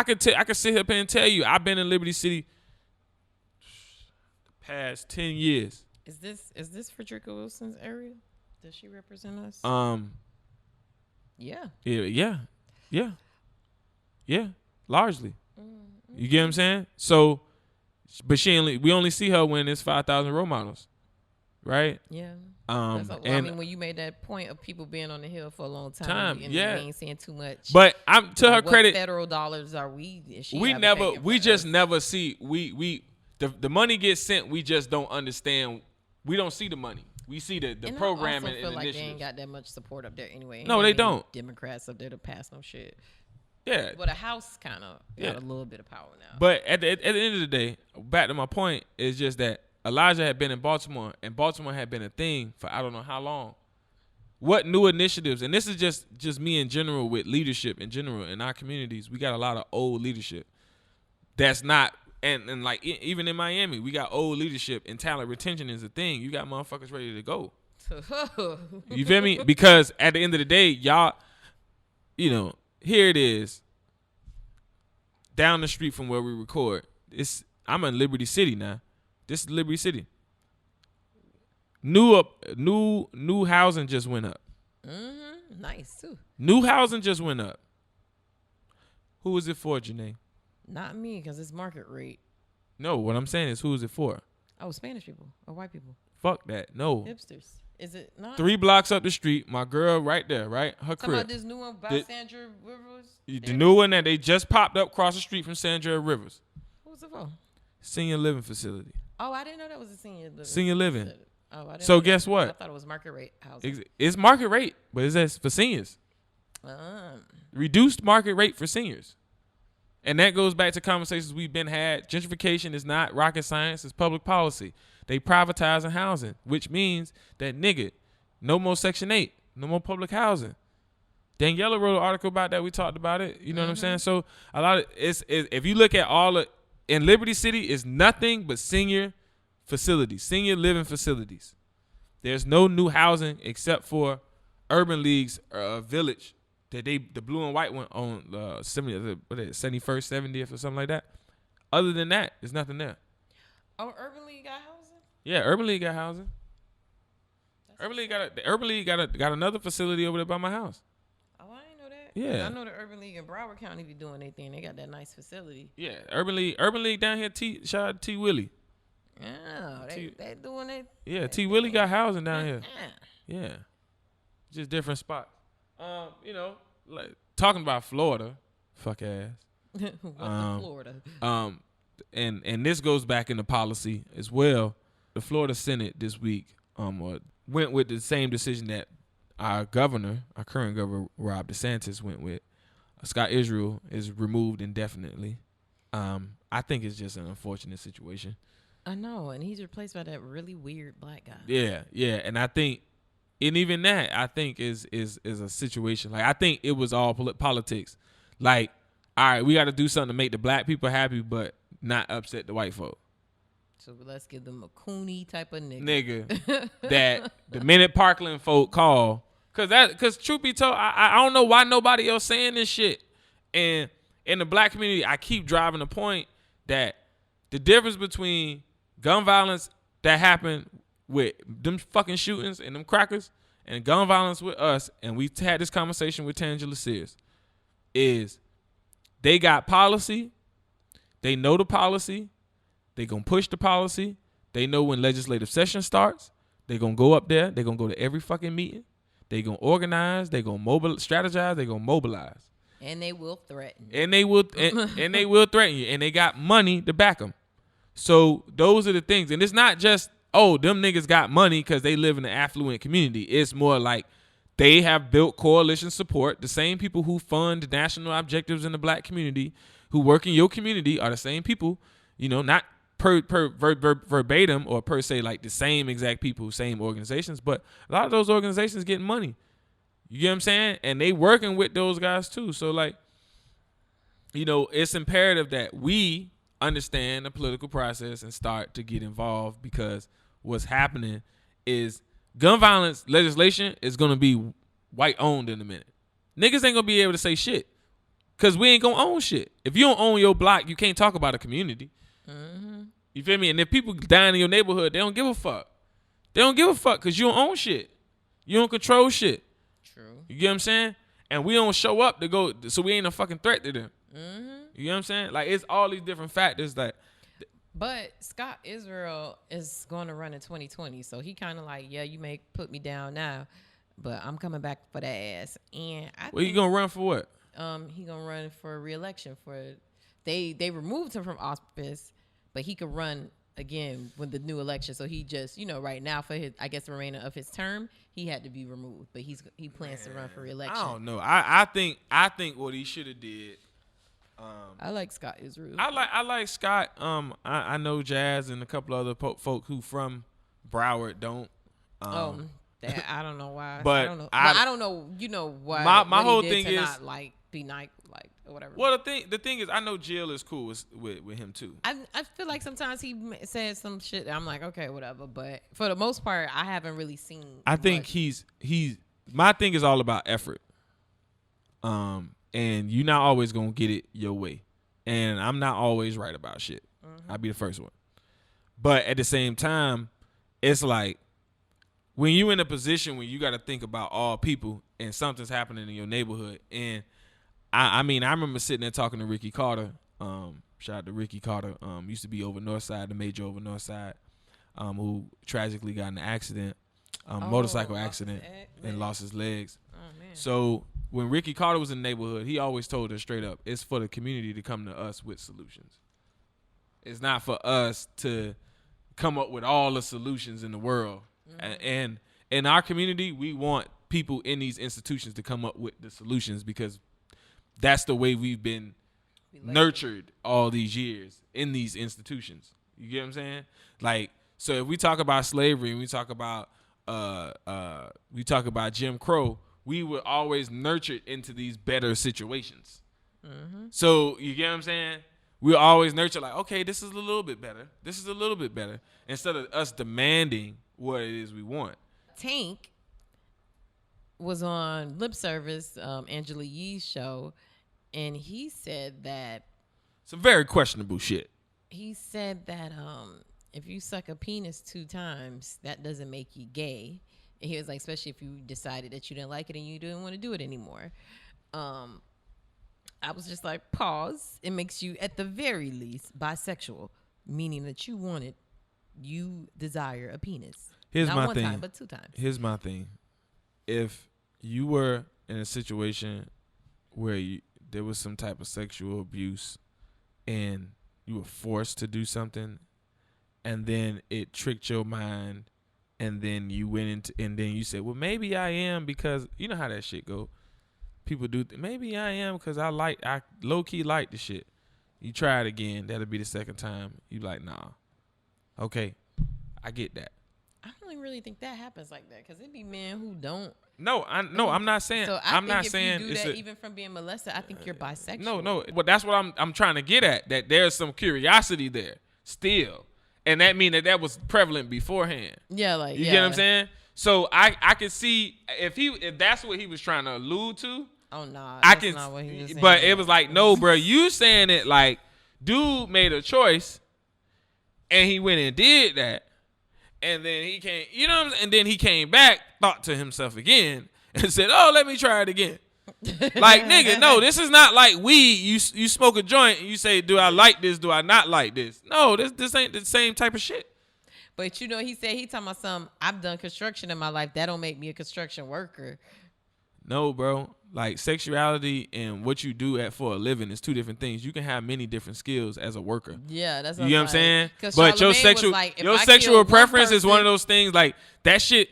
could sit up here and tell you I've been in Liberty City the past 10 years. Is this Frederica Wilson's area? Does she represent us? Yeah. Yeah, largely. You get what I'm saying? So, but we only see her when it's 5,000 role models, right? Yeah. And when you made that point of people being on the hill for a long time, and we ain't saying too much. But I'm to her what credit. Federal dollars are we? We just never see. The money gets sent. We just don't understand. We don't see the money. We see the program and I feel like initiatives. they ain't got that much support up there anyway. No, they don't. Democrats up there to pass no shit. Yeah. But the House kind of got a little bit of power now. But at the end of the day, back to my point, is just that Elijah had been in Baltimore, and Baltimore had been a thing for I don't know how long. What new initiatives, and this is just me in general with leadership in general in our communities, we got a lot of old leadership that's not, and like even in Miami, we got old leadership and talent retention is a thing. You got motherfuckers ready to go. You feel me? Because at the end of the day, y'all, here it is, down the street from where we record. I'm in Liberty City now. This is Liberty City. New housing just went up. Nice too. New housing just went up. Who is it for, Janae? Not me, because it's market rate. No, what I'm saying is who is it for? Oh, Spanish people or white people. Fuck that. No. Hipsters. Is it not? 3 blocks up the street, my girl right there, right? Her Talking crib. about this new one by Sandra Rivers? The new one that they just popped up across the street from Sandra Rivers. Who's it for? Senior living facility. Oh, I didn't know that was a senior living. Senior living. Oh, I didn't so know guess what? I thought it was market rate housing. It's market rate, but it's for seniors. Reduced market rate for seniors. And that goes back to conversations we've been had. Gentrification is not rocket science, it's public policy. They privatizing housing, which means that no more Section 8, no more public housing. Daniela wrote an article about that. We talked about it. You know what I'm saying? So a lot of if you look at in Liberty City, it's nothing but senior facilities, senior living facilities. There's no new housing except for Urban League's village that the blue and white one on 71st, 70th or something like that. Other than that, there's nothing there. Oh, Urban League got housing? Yeah, Urban League got housing. Urban League got another facility over there by my house. Oh, I didn't know that. Yeah, I know the Urban League in Broward County be doing their thing. They got that nice facility. Yeah, Urban League down here. Shout out to T Willie. Yeah, they doing it. Yeah, T Willie got housing down here. Yeah, just different spots. Like talking about Florida, fuck ass. Florida. And this goes back into policy as well. The Florida Senate this week went with the same decision that our current governor, Rob DeSantis, went with. Scott Israel is removed indefinitely. I think it's just an unfortunate situation. I know, and he's replaced by that really weird black guy. Yeah, and I think, and even that, I think is a situation. Like, I think it was all politics. Like, all right, we got to do something to make the black people happy, but not upset the white folk. So let's give them a Cooney type of nigga. That the minute Parkland folk call, cause truth be told, I don't know why nobody else saying this shit. And in the black community, I keep driving the point that the difference between gun violence that happened with them fucking shootings and them crackers and gun violence with us, and we had this conversation with Tangela Sears, is they got policy, they know the policy, they gonna push the policy, they know when legislative session starts, they gonna go up there, they gonna go to every fucking meeting, they gonna organize, they gonna strategize, they gonna mobilize. And they will threaten. And they will and they will threaten you. And they got money to back them. So those are the things. And it's not just, oh, them niggas got money because they live in an affluent community. It's more like they have built coalition support. The same people who fund national objectives in the black community, who work in your community, are the same people, you know, not verbatim or per se like the same exact people, same organizations, but a lot of those organizations getting money. You get what I'm saying? And they working with those guys too. So like, you know, it's imperative that we understand the political process and start to get involved, because what's happening is gun violence legislation is going to be white owned in a minute. Niggas ain't going to be able to say shit because we ain't going to own shit. If you don't own your block, you can't talk about a community. Mm-hmm. You feel me? And if people dying in your neighborhood, they don't give a fuck. They don't give a fuck because you don't own shit. You don't control shit. True. You get what I'm saying? And we don't show up to go, so we ain't a fucking threat to them. Mm-hmm. You know what I'm saying? Like, it's all these different factors that. But Scott Israel is going to run in 2020, so he kind of like, yeah, you may put me down now, but I'm coming back for that ass. And Well, he gonna run for what? He gonna run for re-election. They removed him from office, but he could run again with the new election. So he just, you know, right now for his, I guess, the remainder of his term, he had to be removed, but he plans to run for re-election. I don't know. I think what he should have did. I like Scott Israel. I like Scott. I know Jazz and a couple other folk who from Broward don't. I don't know why. But I don't know. I don't know. You know why? My whole thing is not like be nice, like or whatever. Well, the thing is, I know Jill is cool with him too. I feel like sometimes he says some shit that I'm like, okay, whatever. But for the most part, I haven't really seen. I think he's my thing is all about effort. And you're not always gonna get it your way, and I'm not always right about shit. Mm-hmm. I'll be the first one. But at the same time, it's like when you in a position where you got to think about all people and something's happening in your neighborhood. And I mean, I remember sitting there talking to Ricky Carter. Shout out to Ricky Carter. Used to be over Northside, the major over Northside, who tragically got in an accident, motorcycle accident, and lost his legs. Oh, man. So when Ricky Carter was in the neighborhood, he always told us straight up, it's for the community to come to us with solutions. It's not for us to come up with all the solutions in the world. Mm-hmm. And in our community, we want people in these institutions to come up with the solutions, because that's the way we've been nurtured all these years in these institutions. You get what I'm saying? Like, so if we talk about slavery and we talk about Jim Crow, we were always nurtured into these better situations. Mm-hmm. So you get what I'm saying? We always nurtured like, okay, this is a little bit better. This is a little bit better. Instead of us demanding what it is we want. Tank was on Lip Service, Angela Yee's show, and he said that some very questionable shit. He said that if you suck a penis 2 times, that doesn't make you gay. And he was like, especially if you decided that you didn't like it and you didn't want to do it anymore. I was just like, pause. It makes you, at the very least, bisexual, meaning that you desire a penis. Here's Not my one thing. time, but 2 times. Here's my thing. If you were in a situation where there was some type of sexual abuse and you were forced to do something, and then it tricked your mind, and then you went into, and then you said, well, maybe I am, because you know how that shit go. People do, maybe I am because I low-key like the shit. You try it again. That'll be the second time. You like, nah. Okay, I get that. I don't really think that happens like that, because it'd be men who don't. No, I'm not saying. So I'm not if saying you do that even from being molested, I think you're bisexual. No. But that's what I'm trying to get at. That there's some curiosity there still, and that mean that was prevalent beforehand. Yeah, like you get what I'm saying. So I can see if that's what he was trying to allude to. Oh no, that's not what he was saying. But it was like, no, bro, you saying it like dude made a choice, and he went and did that. And then he came, you know what I'm saying? And then he came back, thought to himself again, and said, oh, let me try it again. Like, nigga, no, this is not like weed. You smoke a joint and you say, do I like this? Do I not like this? No, this ain't the same type of shit. But you know, he said, he talking about something, I've done construction in my life. That don't make me a construction worker. No, bro. Like sexuality and what you do for a living is two different things. You can have many different skills as a worker. Yeah, that's You know what I'm saying? 'Cause But your Charlamagne was like, if I sexual kill one preference is one of person- those things. Like that shit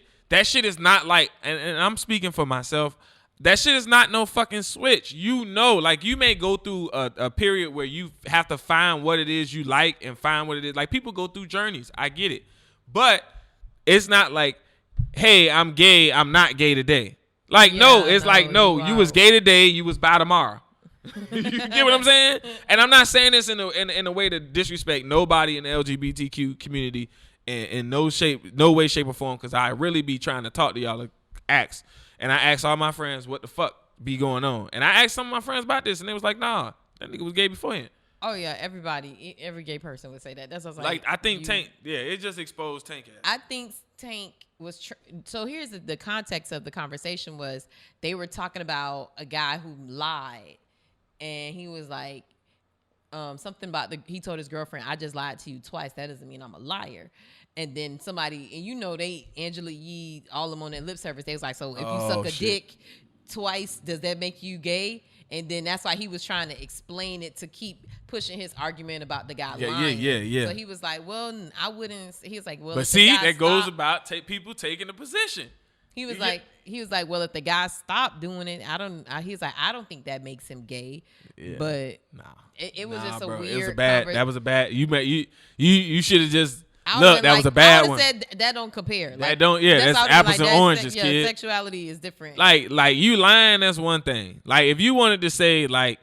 is not like, and I'm speaking for myself. That shit is not no fucking switch. You know, like you may go through a period where you have to find what it is you like and find what it is. Like people go through journeys. I get it. But it's not like, hey, I'm gay. I'm not gay today. Like, no, it's like, no, you was gay today. You was bi tomorrow. You get what I'm saying? And I'm not saying this in a way to disrespect nobody in the LGBTQ community in no way, shape, or form, because I really be trying to talk to y'all. And I asked all my friends what the fuck be going on. And I asked some of my friends about this, and they was like, nah, that nigga was gay beforehand. Oh yeah, every gay person would say that. That's what I was like I think Tank, it just exposed Tank. I think Tank was so here's the context of the conversation was they were talking about a guy who lied, and he was like something about he told his girlfriend, I just lied to you twice, that doesn't mean I'm a liar. And then somebody, and Angela Yee, all them on their lip service, they was like, so if you suck a dick twice, does that make you gay? And then that's why he was trying to explain it to keep pushing his argument about the guy lying. Yeah. So he was like, well, I wouldn't. He was like, well, but see, that goes about people taking the position. He was like, well, if the guy stopped doing it, he was like, I don't think that makes him gay. Yeah. But it was just a weird. It was a bad. That was a bad. You should have just. Look, that like, was a bad one. Said that don't compare. Like, that don't. Yeah, that's apples and oranges, kid. Sexuality is different. Like you lying. That's one thing. Like if you wanted to say like,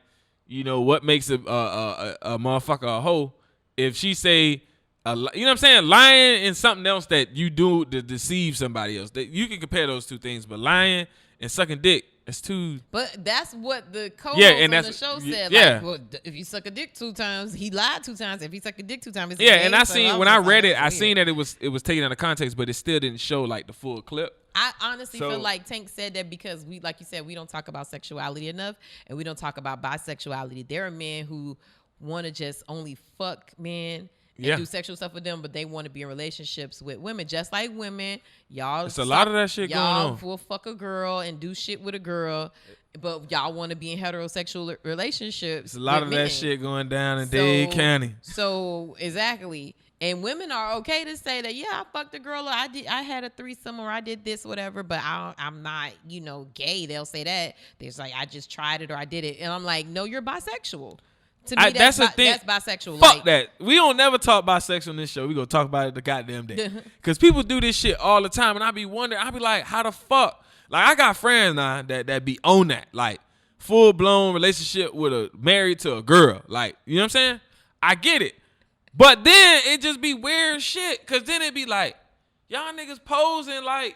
you know, what makes a motherfucker a hoe? If she say, you know what I'm saying, lying and something else that you do to deceive somebody else. That you can compare those two things, but lying and sucking dick. It's too. But that's what the co-host on the show said. Yeah. Like, well, if you suck a dick 2 times, he lied 2 times. If he suck a dick 2 times, it's and I seen when I read it, I seen that it was taken out of context, but it still didn't show like the full clip. I honestly feel like Tank said that because we, like you said, we don't talk about sexuality enough, and we don't talk about bisexuality. There are men who want to just only fuck men. And do sexual stuff with them, but they want to be in relationships with women, just like women. Y'all, it's a lot of that shit going on. Y'all will fuck a girl and do shit with a girl, but y'all want to be in heterosexual relationships. It's a lot of that shit going down in Dade County. So exactly, and women are okay to say that. Yeah, I fucked a girl. Or I had a threesome, or I did this, whatever. But I'm not, gay. They'll say that. They're like, I just tried it or I did it, and I'm like, no, you're bisexual. To me, that's the thing. That's bisexual. Fuck that. We don't never talk bisexual on this show. We gonna talk about it the goddamn day. Cause people do this shit all the time, and I be wondering. I be like, how the fuck? Like I got friends now that be on that, like full blown relationship with married to a girl. Like you know what I'm saying? I get it, but then it just be weird shit. Cause then it be like y'all niggas posing like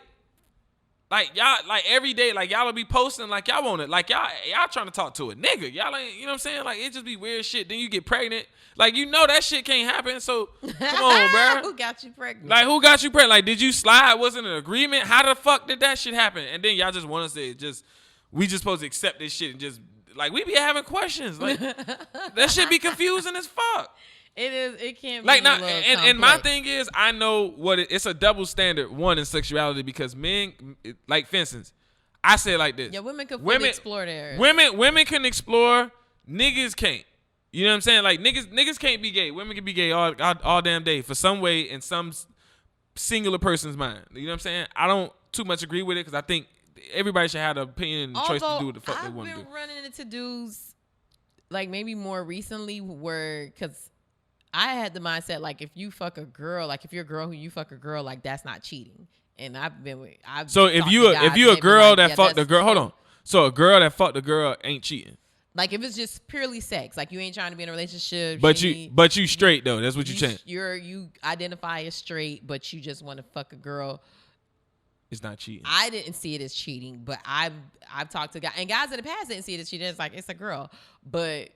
y'all like every day, like y'all will be posting like y'all want it, like y'all trying to talk to a nigga. Y'all ain't, you know what I'm saying? Like it just be weird shit. Then you get pregnant. Like that shit can't happen. So come on, bro. Who got you pregnant? Like who got you pregnant? Like did you slide? Wasn't an agreement? How the fuck did that shit happen? And then y'all just want us to we just supposed to accept this shit and just like we be having questions. Like that shit be confusing as fuck. It is. It can't be like now, and my thing is, I know it's a double standard. One in sexuality because men like fences. I say it like this. Yeah, women can fully explore their. Women can explore. Niggas can't. You know what I'm saying? Like niggas can't be gay. Women can be gay all damn day for some way in some singular person's mind. You know what I'm saying? I don't too much agree with it because I think everybody should have the opinion and choice to do what the fuck they want to do. I've been running into dudes like maybe more recently because I had the mindset like if you fuck a girl, like if you're a girl who you fuck a girl, like that's not cheating. And so if you a girl that fucked a girl, hold on. So a girl that fucked a girl ain't cheating. Like if it's just purely sex, like you ain't trying to be in a relationship. But you straight though. That's what you saying. You identify as straight, but you just want to fuck a girl. It's not cheating. I didn't see it as cheating, but I've talked to guys in the past didn't see it as cheating. It's like it's a girl, but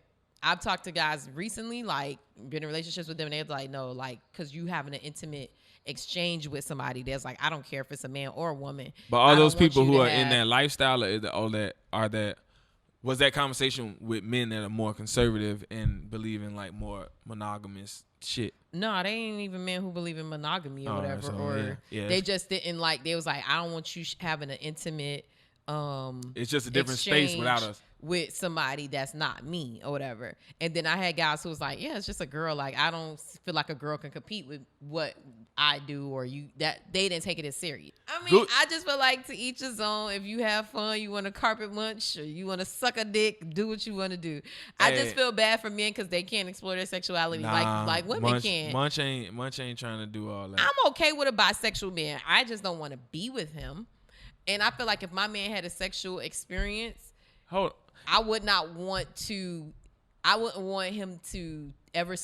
I've talked to guys recently, like been in relationships with them, and they're like, no, like because you having an intimate exchange with somebody that's like, I don't care if it's a man or a woman. But all those people who are in that lifestyle, was that conversation with men that are more conservative and believe in like more monogamous shit? No, they ain't even men who believe in monogamy or whatever. They just didn't like. They was like, I don't want you having an intimate It's just a different space without us. With somebody that's not me or whatever. And then I had guys who was like, yeah, it's just a girl. Like, I don't feel like a girl can compete with what I do or you, that they didn't take it as serious. I mean, I just feel like to each his own. If you have fun, you want to carpet munch or you want to suck a dick, do what you want to do. I just feel bad for men because they can't explore their sexuality like women can. Munch ain't trying to do all that. I'm okay with a bisexual man. I just don't want to be with him. And I feel like if my man had a sexual experience, I wouldn't want him to ever.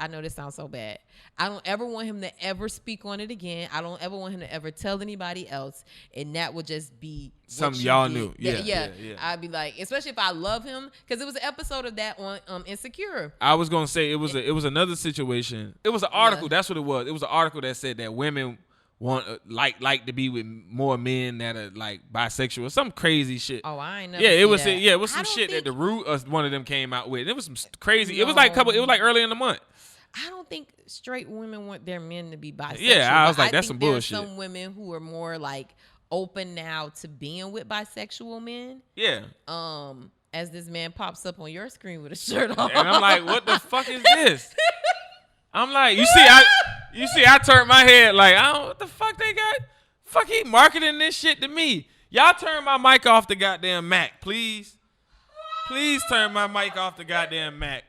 I know this sounds so bad. I don't ever want him to ever speak on it again. I don't ever want him to ever tell anybody else. And that would just be something y'all knew. Yeah. I'd be like, especially if I love him, because it was an episode of that on Insecure. I was gonna say it was another situation. It was an article. Yeah. That's what it was. It was an article that said that women want like to be with more men that are like bisexual or some crazy shit. Oh, I ain't never. Yeah, it was. That. Yeah, it was some shit that the Root one of them came out with. It was some crazy. No. It was like early in the month. I don't think straight women want their men to be bisexual. Yeah, I was like, that's some bullshit. Some women who are more like open now to being with bisexual men. Yeah. As this man pops up on your screen with a shirt on, and I'm like, what the fuck is this? I'm like, you see, I turned my head like, what the fuck they got? Fuck, he marketing this shit to me. Y'all turn my mic off the goddamn Mac, please. Please turn my mic off the goddamn Mac.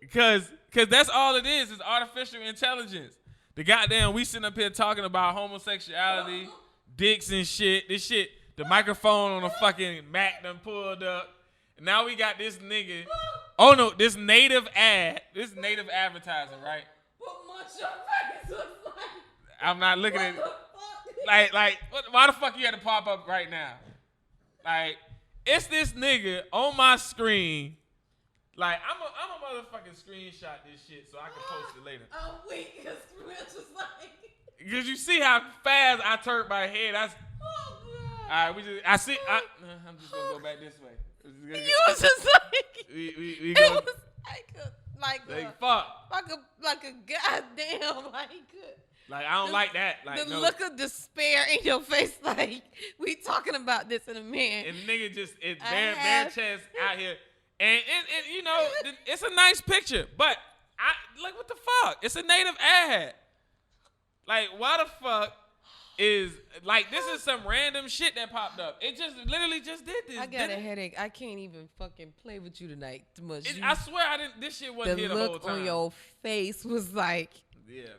Because that's all it is artificial intelligence. The goddamn, we sitting up here talking about homosexuality, dicks and shit. This shit, the microphone on the fucking Mac done pulled up. And now we got this nigga. Oh no, this native advertising, right? What much your face looks like? I'm not looking at it. Like, why the fuck you had to pop up right now? Like, it's this nigga on my screen. Like, I'm a motherfucking screenshot this shit so I can post it later. I'm weak because Rich was like. Because you see how fast I turned my head. Oh All God. right, I'm just gonna go back this way. You was just like. We it go. was like a goddamn Like, I don't like that. Like, the look of despair in your face, like we talking about this in a minute. And nigga just bare chest out here. And you know, it's a nice picture, but I like, what the fuck? It's a native ad. Like, why the fuck is like, this is some random shit that popped up? It just literally just did this. I got a headache. I can't even fucking play with you tonight too much. I swear I didn't. This shit wasn't here the whole time. The look on your face was like, yeah, man.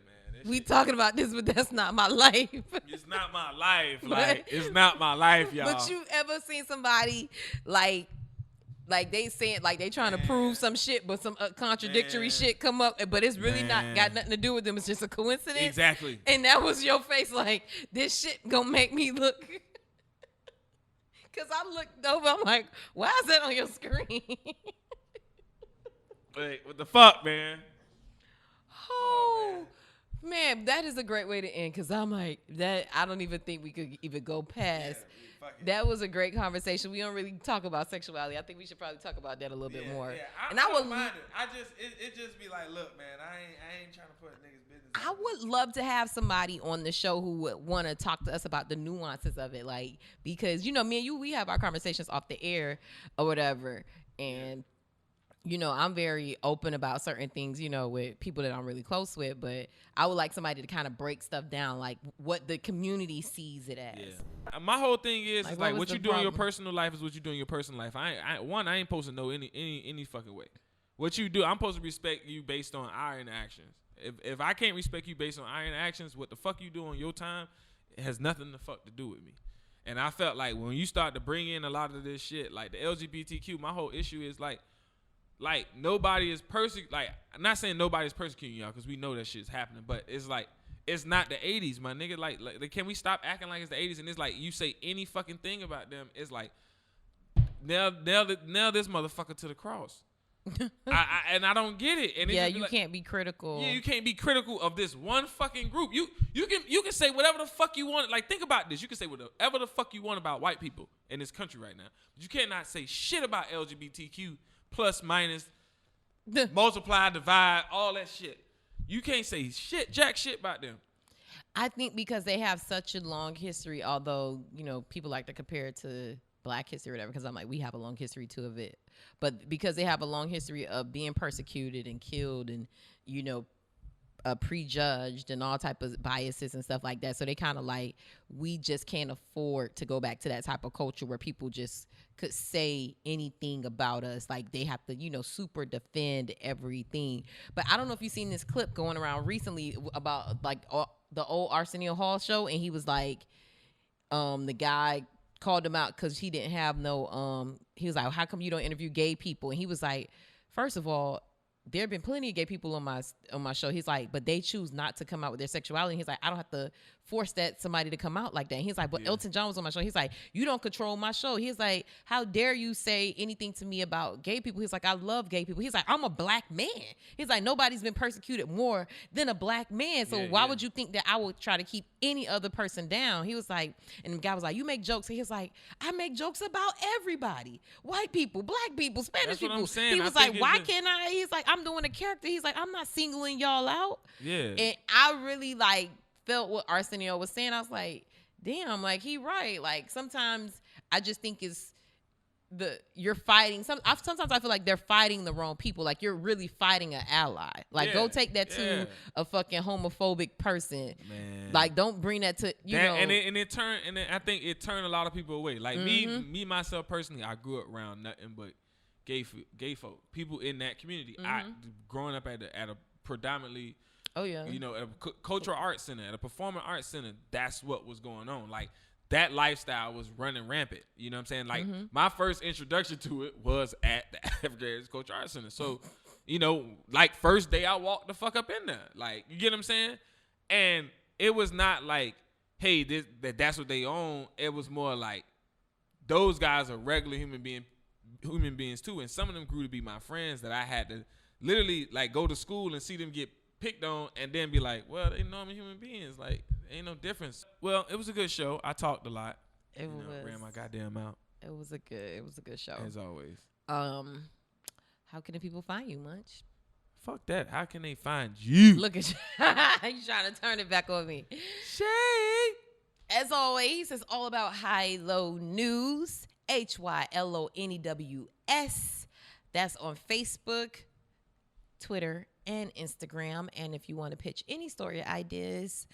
We talking about this, but that's not my life. It's not my life. Like, it's not my life, y'all. But you ever seen somebody like they saying, like they trying to prove some shit, but some contradictory shit come up, but it's really not got nothing to do with them. It's just a coincidence. Exactly. And that was your face, like, this shit gonna make me look. Cause I looked over, I'm like, why is that on your screen? Wait, what the fuck, man? Oh, man, that is a great way to end. Cause I'm like, that I don't even think we could even go past. That was a great conversation. We don't really talk about sexuality. I think we should probably talk about that a little bit more. Yeah. I would mind it. It just be like, look, man, I ain't trying to put niggas' business. I would love to have somebody on the show who would want to talk to us about the nuances of it, like, because you know, me and you, we have our conversations off the air or whatever, and you know, I'm very open about certain things, you know, with people that I'm really close with, but I would like somebody to kind of break stuff down, like what the community sees it as. Yeah. My whole thing is like what you do in your personal life is what you do in your personal life. I ain't supposed to know any fucking way. What you do, I'm supposed to respect you based on our interactions. If I can't respect you based on our interactions, what the fuck you do on your time, it has nothing to fuck to do with me. And I felt like when you start to bring in a lot of this shit, like the LGBTQ, my whole issue is like nobody is like, I'm not saying nobody's persecuting y'all because we know that shit's happening, but it's like, it's not the 80s, my nigga. Like, can we stop acting like it's the 80s? And it's like, you say any fucking thing about them, it's like, nail this motherfucker to the cross. And I don't get it. And yeah, you can't be critical. Yeah, you can't be critical of this one fucking group. You can say whatever the fuck you want. Like, think about this. You can say whatever the fuck you want about white people in this country right now. But you cannot say shit about LGBTQ. Plus, minus, multiply, divide, all that shit. You can't say jack shit about them. I think because they have such a long history, although, people like to compare it to Black history or whatever, because I'm like, we have a long history too of it. But because they have a long history of being persecuted and killed and, prejudged and all type of biases and stuff like that. So they kind of like, we just can't afford to go back to that type of culture where people just could say anything about us. Like they have to, super defend everything. But I don't know if you've seen this clip going around recently about like the old Arsenio Hall show. And he was like, the guy called him out because he didn't have no, he was like, how come you don't interview gay people? And he was like, first of all, there have been plenty of gay people on my show. He's like, but they choose not to come out with their sexuality. He's like, I don't have to force somebody to come out like that. And he's like, but Elton John was on my show. He's like, you don't control my show. He's like, how dare you say anything to me about gay people? He's like, I love gay people. He's like, I'm a Black man. He's like, nobody's been persecuted more than a Black man. So why would you think that I would try to keep any other person down? He was like, and the guy was like, you make jokes. He was like, I make jokes about everybody. White people, Black people, Spanish people. What I'm saying. He was like, why can't I? He's like, I'm doing a character. He's like, I'm not singling y'all out. Yeah. And I really felt what Arsenio was saying. I was like, damn, like he right. Like sometimes I just think it's you're fighting. Sometimes I feel like they're fighting the wrong people. Like you're really fighting an ally. Like go take that to a fucking homophobic person. Man. Like don't bring that to you know. And I think it turned a lot of people away. Like me myself personally, I grew up around nothing but gay folk, people in that community. I growing up at a predominantly, at a cultural arts center, at a performing arts center. That's what was going on. Like that lifestyle was running rampant. You know what I'm saying? Like my first introduction to it was at the African Heritage Cultural Arts Center. So, like first day I walked the fuck up in there. Like you get what I'm saying? And it was not like, hey, that's what they own. It was more like those guys are regular human beings too, and some of them grew to be my friends that I had to literally like go to school and see them get picked on and then be like, well, they normal human beings, like ain't no difference. Well, it was a good show. I talked a lot. Ran my goddamn mouth. It was a good show. As always. How can the people find you, Munch? Fuck that. How can they find you? Look at you. You trying to turn it back on me. Shade. As always, it's all about High-Low News. HYLONEWS. That's on Facebook, Twitter, and Instagram. And if you want to pitch any story ideas,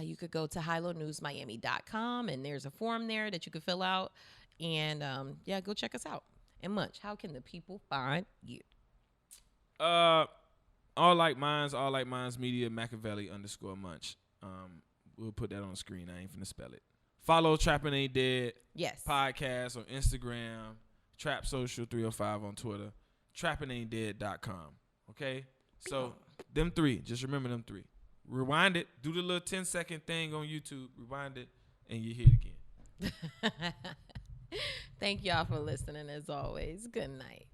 you could go to highlowNewsMiami.com, and there's a form there that you can fill out. And go check us out. And Munch, how can the people find you? All Like Minds Media, Machiavelli _Munch. We'll put that on the screen. I ain't finna spell it. Follow Trappin' Ain't Dead. Yes. Podcast on Instagram. Trap Social 305 on Twitter. TrappinAintDead.com. Okay? So, them three. Just remember them three. Rewind it. Do the little 10-second thing on YouTube. Rewind it. And you hear it again. Thank y'all for listening as always. Good night.